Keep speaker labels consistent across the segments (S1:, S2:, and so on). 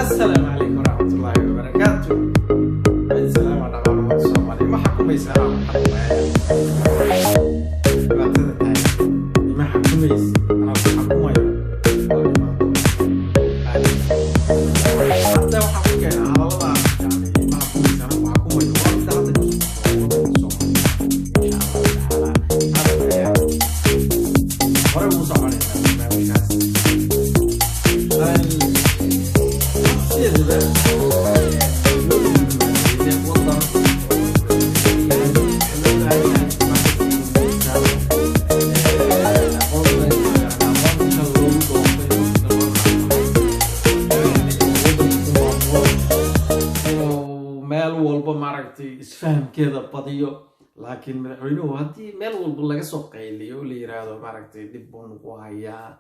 S1: السلام عليكم ورحمة الله وبركاته. السلام عليكم ورحمة الله وبركاته. ما حكم يسأل ما حكم يسأل أنا حكم حتى وحكم على الله يعني ما حكم يسأل وحكم isfaham keeda badiyo laakiin madaxweynuhu haddii meel walba laga soo qayliyo la yiraahdo maaragtay dib buu ku hayaa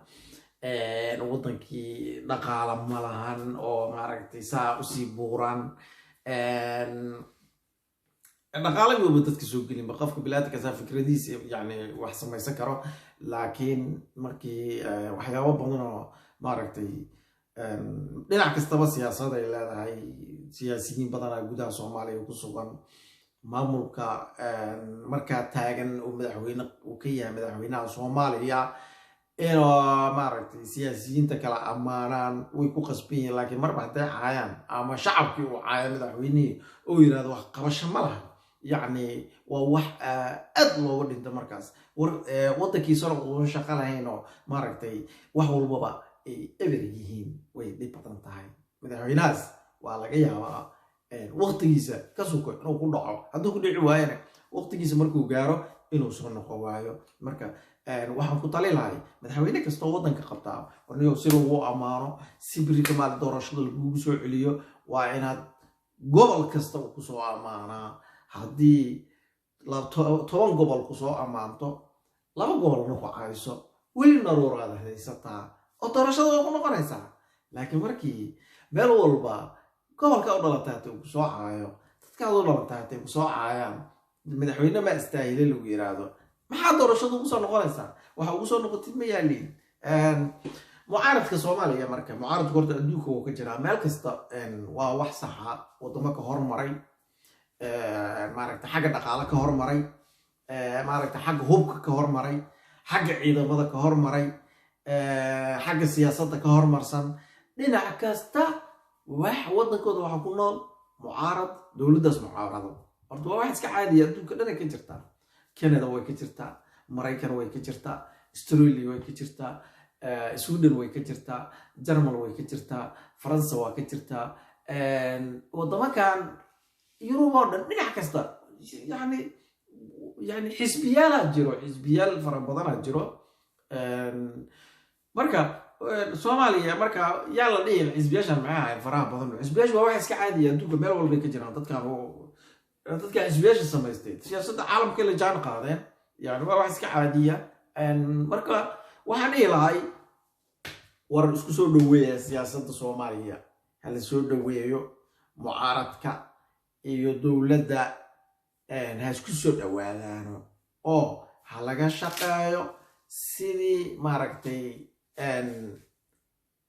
S1: wadankii dhaqaale ma lahan oo maaragtay saa usii buuran dhaqaale waba dadka soo gelin qofka bilaadka saa fikradiisa yani wax samaysan karo laakiin markii waxyaabo badan oo maaragtay dhinac kastaba siyaasad ay leedahay siyaasiyiin badan gudaha Soomaaliya ku sugan maamulka marka taagan oo madaxweyne uu ka yahay madaxweynaha Soomaaliya maaragtay siyaasiyiinta kala amaanaan way ku qasbiyeen laakiin marba haday caayaan ama shacabkii uu caayo madaxweynaha oo yiraahdo wax qabasho ma laha يعني وواح أدلو ودين مركز ودكي صار وشغال هنا ماركتي وهو البابا إبريهين ويدي بطن تاعي مثل ناس وعلى جيها وقت جيسة كسوق إنه كل ضعف هذا كل عوائنا وقت جيسة مركو جارو إنه صرنا قوايو مركا waxaan ku tali lahay madaxweyne kasta wadanka qabtaa oo sida uu amaano sibiri kamaal doorashada lagu soo celiyo waa inaad gobol kasta ku soo amaanaa haddii 10 gobol ku soo amaanto 2 gobol ku cayso weli naruuraada haysataa oo doorashada ku noqonaysa laakiin markii meel walba gobolka u dhalatay ku soo caayo dadka u dhalatay ku soo caayaan madaxweyne ma istaahilay lagu yiraahdo maxaa doorashadu ku soo noqonaysa waxa ugu soo noqotay ma yaalin mucaaradka Soomaaliya marka mucaaradka horta adduunka oo ka jira meel kasta waa wax sax ah wadamo ka hormaray maaragtay xagga dhaqaale ka hormaray maaragtay xagga hubka ka hormaray xagga ciidamada ka hormaray xagga siyaasadda ka hormarsan dhinac kasta wax wadankooda waxa ku nool mucaarad dawladdaas mucaarado horta waa wax iska caadi ah adduunka dhan ka jirta Canada way ka jirtaa Mareykan way ka jirtaa Australia way ka jirtaa Sweden way ka jirtaa Germany way ka jirtaa France way ka jirtaa wadamakan يوروبا دنيا كستا يعني حزبيال جيرو حزبيال فربضان جيرو مركا Soomaaliya marka yaa la dhigay xisbiyaashan maxay faraha badan xisbiyaashu waa wax iska caadi ah adduunka meel walba ka jiraan dadka xisbiyaasha samaystay siyaasadda caalamka la jaan qaadeen yani waa wax iska caadi ah marka waxaan ilahay war isku soo dhaweeyaa siyaasadda Soomaaliya hal soo dhaweeyo mucaaradka iyo dawladda ha isku soo dhawaadaan oo ha laga shaqeeyo sidii maaragtay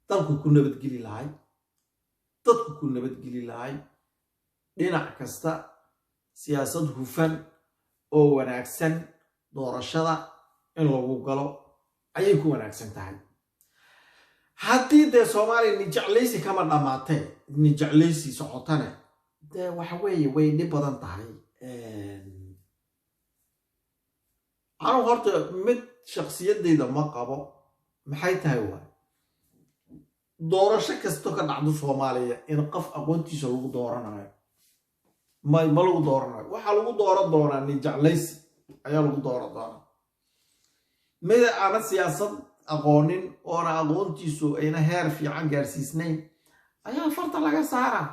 S1: dalku ku nabadgeli lahay dadku ku nabadgeli lahay dhinac kasta siyaasad hufan oo wanaagsan doorashada in lagu galo ayay ku wanaagsan tahay haddii de Soomaaliya ni jeclaysi kama dhamaatay ni jeclaysi socotana de waxa weeye way dhib badan tahay aan horta mid shakhsiyadeyda ma qabo maxay tahay waa doorasho kasto ka dhacdo Soomaaliya in qof aqoontiisa lagu dooranayo ma lagu dooranayo waxa lagu dooran doonaa ni jeclaysi ayaa lagu dooran doonaa mid aan siyaasad aqoonin oo aqoontiisu ayna heer fiican gaarsiisnayn ayaa farta laga saaraa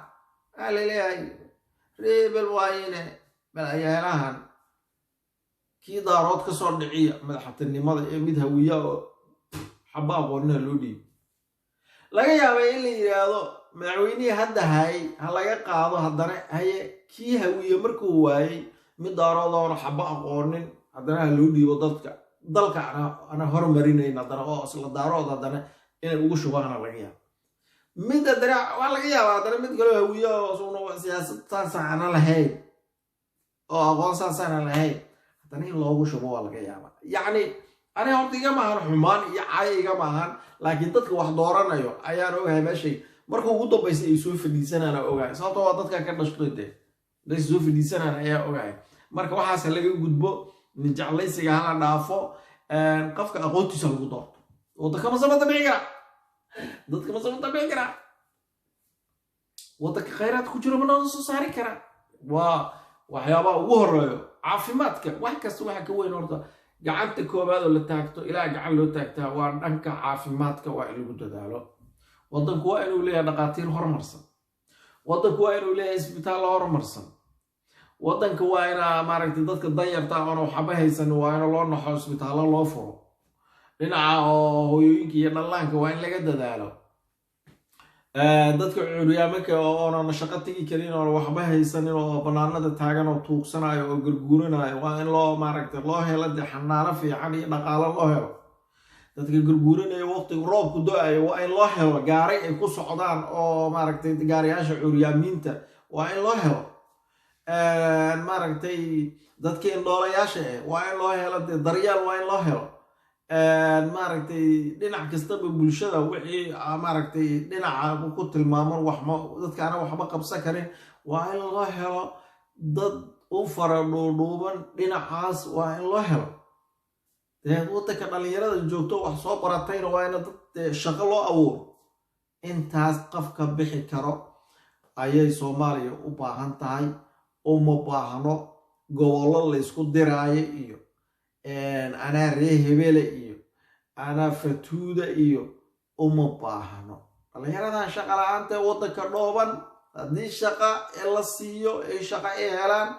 S1: على ريبل واينه بالعيالهان كي دارود كسو دحيه madaxtinimada ee mid hawiya xabaab wadna loo dhib laga yaabay in la yiraahdo madaxweynaha hadda hay laga qaado haddana haye kii hawiya markuu waayay mid daarood oo xaba aqoonin haddana loo dhiibo dalka ana hormarinayna haddana oo isla daarood haddana inay ugu shubaan laga yaabo mid darac waa laga yaabaa dara mid kale hawiyo soo siyaasad saasaan lahayn oo aqoon saasaan lahayn hadana in loogu shubo waa laga yaabaa yacni ani horta igama ahan xumaan iyo caay igama ahan laakiin dadka wax dooranayo ayaan ogahay meeshay marka ugu dambeysay ay soo fadhiisanaan ogahay sababtoo waa dadka ka dhashqeeyay day soo fadhiisanaan ayaa ogahay marka waxaas laga gudbo nin jeclaysiga hala dhaafo qofka aqoontiisa lagu doorto waddanka ma sabata bixiga dadka ma sabata bixiga waddanka khayraad ku jiro ma soo saari kara waa waxyaabaha ugu horeeyo caafimaadka wax kasta waxa ka weyn horta gacanta koobaad oo la taagto ilaa gacan loo taagtaa waa dhanka caafimaadka waa in lagu dadaalo waddanku waa inuu leeyahay dhaqaatiir horumarsan waddanku waa inuu leeyahay isbitaal horumarsan waddanka waa ina maaragtay dadka danyarta oo waxba haysan waa in loo naxo isbitaallo loo furo dhinaca oo hooyooyinka iyo dhallaanka waa in laga dadaalo dadka curyaamanka oo shaqo tagi karin oo waxba haysanin oo banaanada taagan oo tuugsanayo oo gurguuranayo waa in loo maaragtay loo helo xanaano fiican iyo dhaqaalo loo helo dadka gurguuranaya waqtiga roobku do-ayo waa in loo helo gaaray ay ku socdaan oo maaragtay gaariyaasha curyaamiinta waa in loo helo maaragtay dadka indhoolayaasha waa in loo helo daryeel waa in loo helo maaragtay dhinac kastaba bulshada wixii maaragtay dhinaca ku tilmaaman waxma dadka aan waxba qabsan karin waa in loo helo dad u fara dhuudhuuban dhinacaas waa in loo helo waddanka dhalinyarada joogto wax soo baratayna waa in dad shaqo loo abuuro intaas qofka bixi karo ayay Soomaaliya u baahan tahay uma baahno gobollo la isku diraayo iyo ana reehebele iyo ana fatuuda iyo uma baahno dhalinyarada shaqo la'aanta waddanka dhooban haddii shaqo la siiyo ay shaqo ay helaan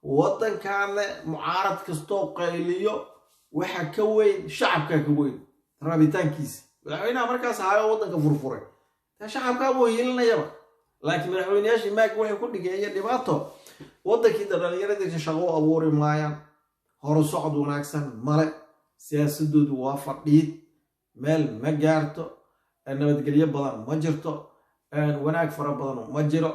S1: waddankan mucaarad kastoo qayliyo waxa ka weyn shacabka ka weyn rabitaankiisa madaxweynaha markaas hayo waddanka furfuray shacabka buu yeelanayaba laakiin madaxweynayaashii maag waxay ku dhigeeyeen dhibaato waddankii dhalinyarada shaqo abuuri maayaan hor socod wanaagsan male siyaasadoodu waa fadhiid meel ma gaarto nabadgelyo badan ma jirto wanaag fara badan ma jiro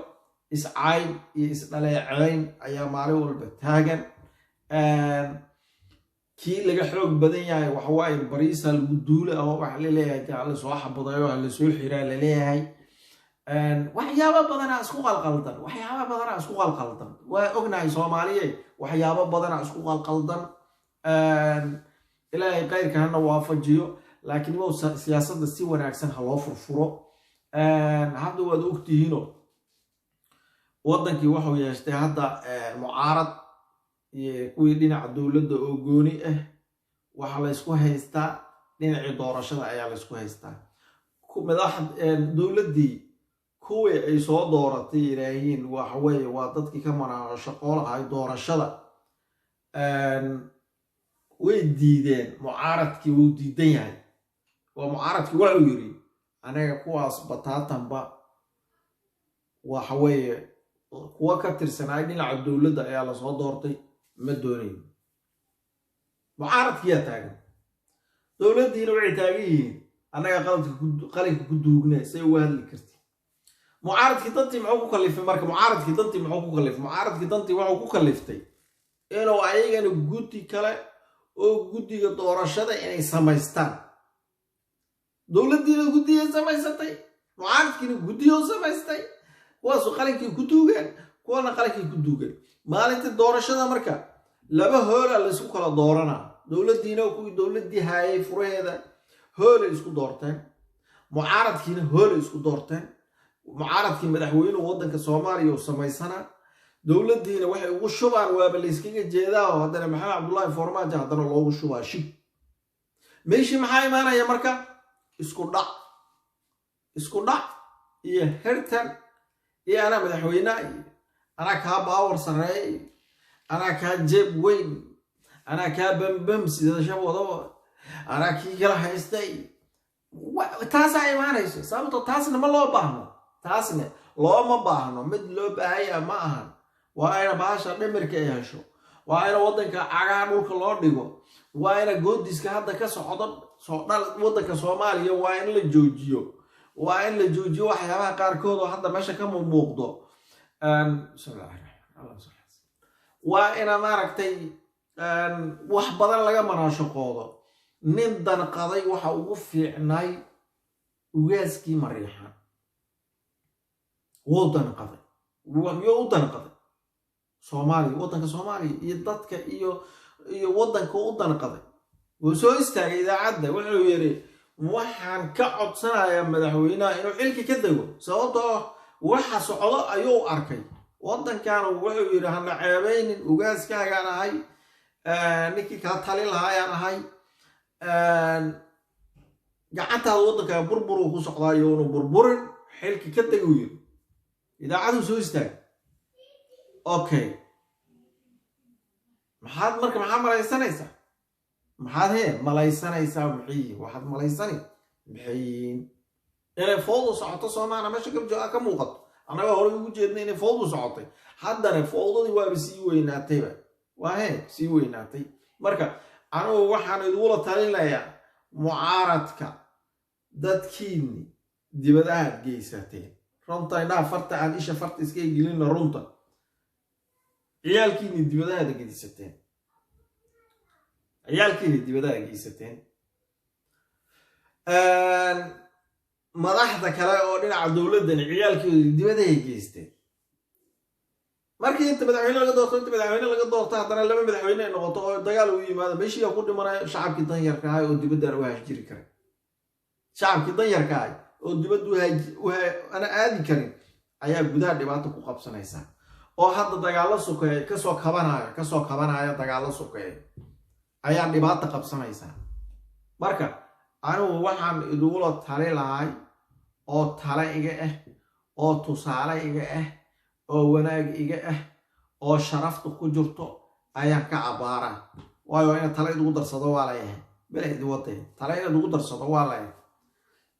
S1: iscayn iyo isdhaleecayn ayaa maalin walba taagan kii laga xoog badan yahay waxa waaye bariisa lagu duula ama waxa la leeyahay la soo xabadayo la soo xiraa la leeyahay waxyaabo badan isku qalqaldan waa ognahay Soomaaliyeed waxyaabo badan isku qalqaldan ilaahay qayrka hana waafajiyo laakiin waa siyaasadda si wanaagsan ha loo furfuro hadda waad ogtihiin waddankii wuxuu yeeshtay hadda mucaarad kuwii dhinaca dowladda oo gooni ah waxa la isku haystaa dhinacii doorashada ayaa la isku haystaa dowladdii kuwii ay soo dooratay ilaahiin waxa weeye waa dadkii ka manaa shaqoolaha ay doorashada way diideen mucaaradkii wuu diidan yahay waa mucaaradkii wuxuu yiri anaga kuwaas bataatanba waxa weeye kuwa ka tirsanay dhinaca dowladda ayaa la soo doortay ma doonayn mucaaradkii taagan dowladdiina waxay taagan yihiin anaga qalinka ku duugnay say u hadli kartay mucaaradkii dantii muxuu ku kallifay marka mucaaradkii dantii wuxuu ku kalliftay inuu ayagana guddi kale oo guddiga doorashada inay samaystaan dowladdiina guddiga samaysatay mucaaradkiina guddiga samaystay kuwaas qalinkii ku duugan kuwana qalinkii ku duugan maalintii doorashada marka laba hoola la isku kala doorana dowladdiina kuwii dowladdii hayay furaheeda hoola isku doorteen mucaaradkiina hoola isku doorteen mucaaradkii madaxweynuhu waddanka Soomaaliya oo samaysana dowladdiina waxay ugu shubaan waaba la iskaga jeedaa oo haddana maxamed cabdullaahi farmaajo haddana loogu shubaa shib meeshii maxaa imaanaya marka isku dhac iyo hertan iyo ana madaxweynaha ana ka baawar sareey ana ka jeeb weyn ana ka bambam sida shaboodo ana kii kala haystay taas ay imaanayso sababtoo taasna ma loo baahno taasna looma baahno mid loo baahaya ma ahan waa ina baasha dhimirka ay hesho waa ina waddanka cagaha dhulka loo dhigo waa ina goodiska hadda ka socdo soo dhal waddanka Soomaaliya waa in la joojiyo waa in la joojiyo waxyaabaha qaarkood oo hadda meesha ka muuqdo waa ina maaragtay wax badan laga manaashaqoodo nin danqaday waxa ugu fiicnay ugaaskii Mariixaan wuu danqaday u danqaday Soomaaliya waddanka Soomaaliya iyo dadka iyo waddanka u danqaday wuu soo istaagay idaacadda wuxuu yiri waxaan ka codsanayaa madaxweynaha inuu xilka ka dago sababtoo waxa socdo ayuu arkay waddankan wuxuu yiri hana ceebeynin ugaaskaagaan ahay ninkii ka tali lahaayaan ahay gacantaada waddanka burbur ku socdaa iyo inuu burburin xilka ka dago yiri idaacaddu soo istaagay okay maxaad malaysanaysaa waxaad malaysani maxay inay fowdu socoto Soomaaliya meesha ka muuqato anaga hore ugu jeednay inay fowdu socotay haddana fowdadii waa sii weynaatay marka anigu waxaan idula talinayaa mucaaradka dadkiini dibadaha geysateen runta inaa farta aan isha farta iska gelin runta ciyaalkiini dibadaha geysateen madaxda kale oo dhinaca dawladdan ciyaalkooda dibadaha geysteen markii inta madaxweyne laga doorto haddana laba madaxweyne ay noqoto oo dagaal u yimaado meeshii ku dhimanay shacabkii danyarka ah oo dibadda u haajiri karay ana aadi karin ayaa gudaha dhibaato ku qabsanaysa oo hadda dagaalo sokeeye kasoo kabanaya dagaalo sokeeye ayaa dhibaato qabsanaysa marka anigu waxaan idugula tali lahay oo tale iga ah oo tusaale iga ah oo wanaag iga ah oo sharafta ku jirto ayaan ka cabaara waayo in tale idugu darsado waa leeyahay baleed wadday tale idugu darsado waa leeyahay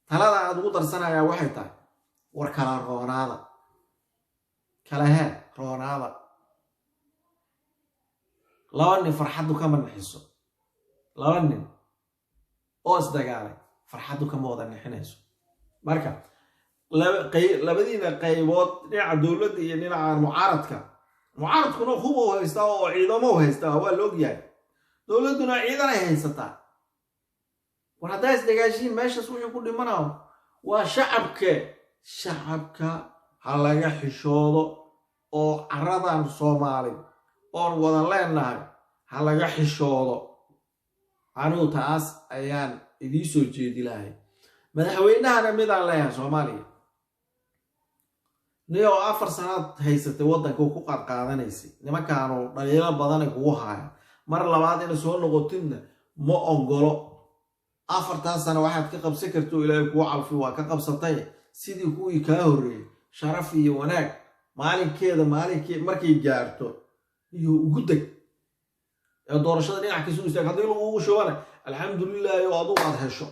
S1: talada aad ugu darsanaya waxay tahay war kala roonaada laba nin farxadu kama naxiso laba nin oo isdagaalay farxadu kama wada naxinayso marka labadiina qaybood dhinaca dawladda iyo dhinaca mucaaradkuna hubo haystaa oo ciidamo haystaa waa la ogyahay dawladduna ciidan ay haysataa war haddaa isdagaashiin meeshaas wuxuu ku dhimanayo waa shacabka ha laga xishoodo oo caradan Soomaali oon wada leenahay ha laga xishoodo anigu taas ayaan idii soo jeedi lahay madaxweynahana midaan leeyahay Soomaaliya niyo 4 sanaad haysatay waddanka ku qaadanaysay nimankaanu dhalinyaro badan ay kugu haaya mar labaad in soo noqotinna ma ogolo 4 sano waxaad ka qabsan karto ilaahay ku calfi waa ka qabsatay sidii kuwii ka horeeyay sharaf iyo wanaag maalinkii markay gaarto iyo ugu dag doorashada dhinac ka soo istaag hadii lagu shubana alxamdulillah iyo adu aad hesho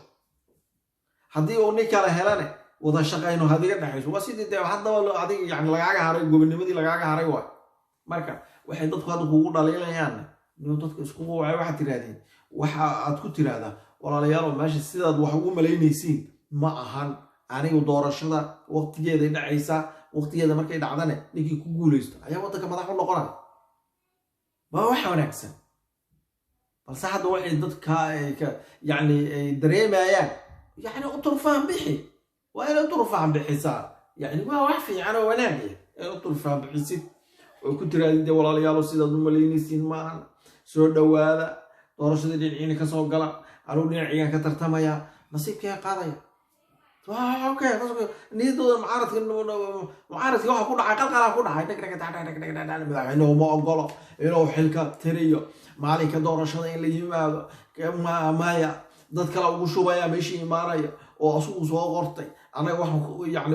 S1: hadii uu kala helane wada shaqayno hadiga dhaxayso waa sidii hadaba adiga yani lagaaga haray gobonimadii lagaaga haray waa marka waxay dadku hadda kugu dhaliilayaan inuu dadka isku waxa tiraadeen waxa aad ku tiraada walaalayaal meesha sidaad wax ugu maleynaysiin ma ahan anigu doorashada waqtigeeda dhacaysa waqtigeeda markay dhacdane ninkii ku guuleysto ayaa waddanka madax u noqonaya ma wax wanaagsan balse hadda waxay dadka yani dareemayaan يعني أطرفان بحي وأنا أطرفان بحساب يعني ما وحفي أنا وناجي أطرفان بحساب وكنت رادي والله ليالو سيدا دماليني سين معنا سور دوالا دورشة دي العين كسو قلا أروني عيان كترتمايا نصيبك يا قاضي اوكي نيدو معارض يوحى كل عقل قال كل حاجه انه ما اقول انه حلكه تريو مالك دورشة اللي يما مايا dad kala ugu shubaya meeshii imaanaya oo asugu soo qortay anaga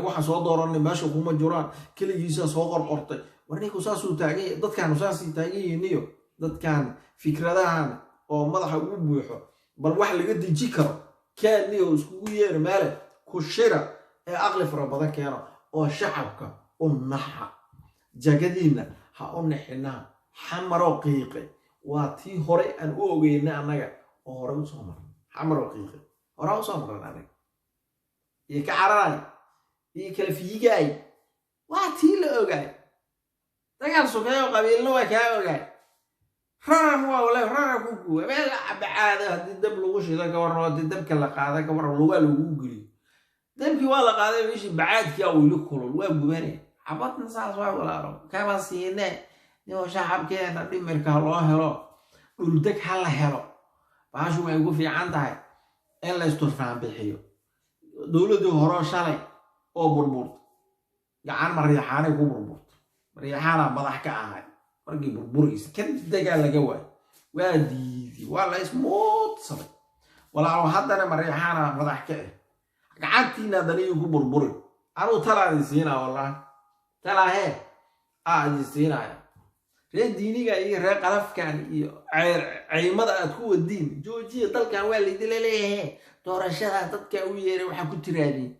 S1: waxa soo dooranay meesha kuma jiraan kaligiisa soo qortay warniku saasuu taagay dadkan saasi taagayniyo dadkan fikradahan oo madaxa ugu buuxo bal wax laga diji karo kaaniyo isku yeer meel ku shira ee aqli fara badan keeno oo shacabka u naxa jagadiina ha u naxina xamaro qiiqe waa tii hore aan u ogeynaa anaga oo hore u soo maray حمر وقيقة وراء صامر الآن يكعران يكلفيجاي واتيل أوجاي تقال سكاي وقبيل نوع كاي أوجاي رام ولا رام كوكو بلا بعادة الدب لوش إذا كورنا الدب كلا قاعدة كورنا لوجا لوجري دبكي ولا قاعدة ماشي بعاد كي أو يلكل الواب جبري عبط نصاص ولا رو كمان سينا نيو شعب كي نبي مركه الله هلا ولدك حلا هلا بعشو ما يقول في عندها إلا يسترفع بحيو دولة هراء شالي أو بربورت يعني مريحانة يكون بربورت مريحانة بضحك عهاي مرقي بربوريس كنت دقال لقوي وادي ولا اسموت صبي ولا لو حتى أنا مريحانة بضحك قعدتينا دني يكون بربوري أنا ترى نسينا والله ترى هي نسينا ريد ديني جاي رق على فكان عيمضة تكون الدين جوجي طلق والد ليه ترى شذا تذكر ويري وحكون ترابي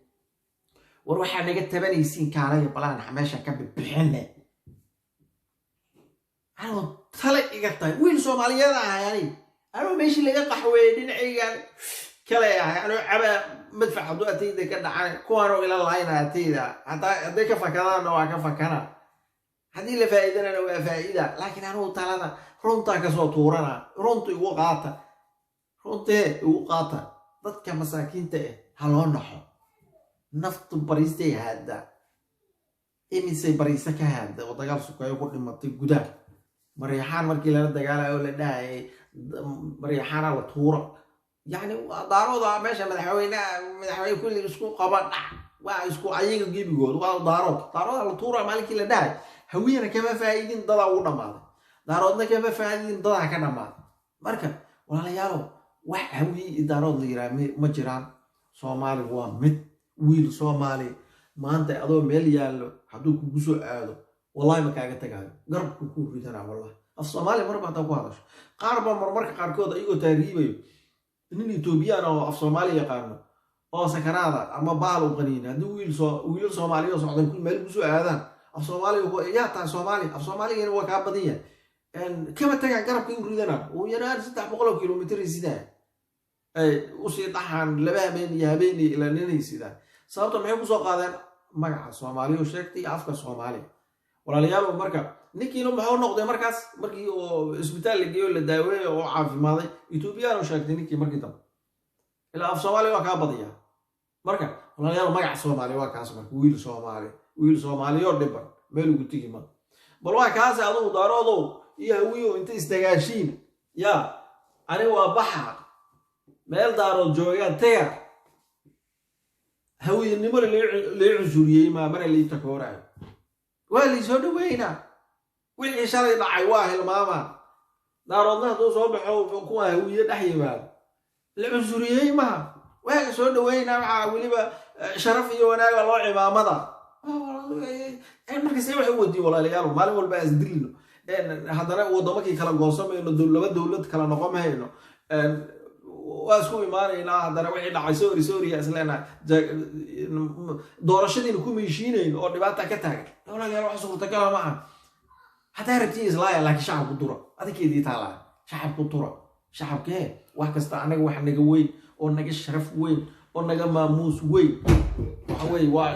S1: وروح أنا جت بني سين كاري بلان حماشة كب بحنة أنا طلق إجتاي وين سوماليا يعني أنا ماشي لقى قحوة دين عيال كلا يعني أنا عبا مدفع حدوة تيدا كده عن كوارو إلى العين تيدا حتى ذيك فكنا نوع كفكنا هذه اللي فائدة أنا فائدة لكن أنا طلعنا رنتا كسوة ورنا رنت وقاطة رنت وقاطة ضد كمساكين تأ هلون نحو نفط بريستي هذا إمي سي بريسك هذا وتقال سكاي يقول لما تجدا مريحان مركيلا دجالا ولا ده مريحان على طورة يعني دارود ماشي مدحوينا كل اسكو قبض واسكو عيق جيب جود ودارود على طورة مالك لا ده هوينا كما فايدين ضلا ودماد دارودنا كما فايدين ضلا كدماد marka walaalayaal wax hawi daarood la ma jiraan Soomaali waa mid wiil Soomaali maanta adoo meel yaalo haduu kugu soo aado wallahi ma kaaga tagaayo garabku ku ridana wallahi af Soomaali marba ta ku hadasho qaarba marmarka qaarkood ayuu taariibayo nin Ethiopian oo af Soomaali yaqaan oo sakaraada ama baal u qaniina haduu wiil Soomaali oo socdan ku meel ku soo aadaan af Soomaali oo yaa taa Soomaali af Soomaaliga waa ka badiyay كما تجا جرب كيلو ريدنا وينار 600 كيلومتر يسيدا وسي طحن لبا بين يابيني الى نيني يسيدا sababta maxay ku soo qaadeen magaca Soomaaliya oo sheegtay afka Soomaali walaalayaal marka ninkiina maxuu noqday markaas markii oo isbitaal la geeyo la daaweeyo oo caafimaaday Ethiopian oo sheegtay ninkii markii dambe ila af Soomaali waa ka badiya marka walaalayaal magaca Soomaali waa kaas marka wiil Soomaali oo dhiban meel ugu tigi ma bal waa kaas adoo daaroodo يهويو انت استغاشين يا انا وبحر ميل دارو جوغان تير هوي النمر اللي عزوريي ما مر اللي تكوراي واللي سو دوينا ويل شاري دحاي واهل ماما دارودنا دو سو بخو كو هويه دحيما العزوريي ما واهل سو دوينا مع وليبا شرف iyo wanaaga loo cimaamada markii say wax wadi walaalayaal maalin walba asdilno haddana waddamadii kala goosamayno dawlad kala noqomayno waa isku imaanaynaa haddana wixii dhacay sooriya islaana doorashadiina ku meeshiinayno oo dhibaata ka taagan walaalayaal wax suurtagal ma aha hadaa rabtii islaaya laakiin shacabku dura adikeedii taala shacabku dura shacabkee wax kasta anaga wax naga weyn oo naga sharaf weyn oo naga maamuus weyn waxa weey waa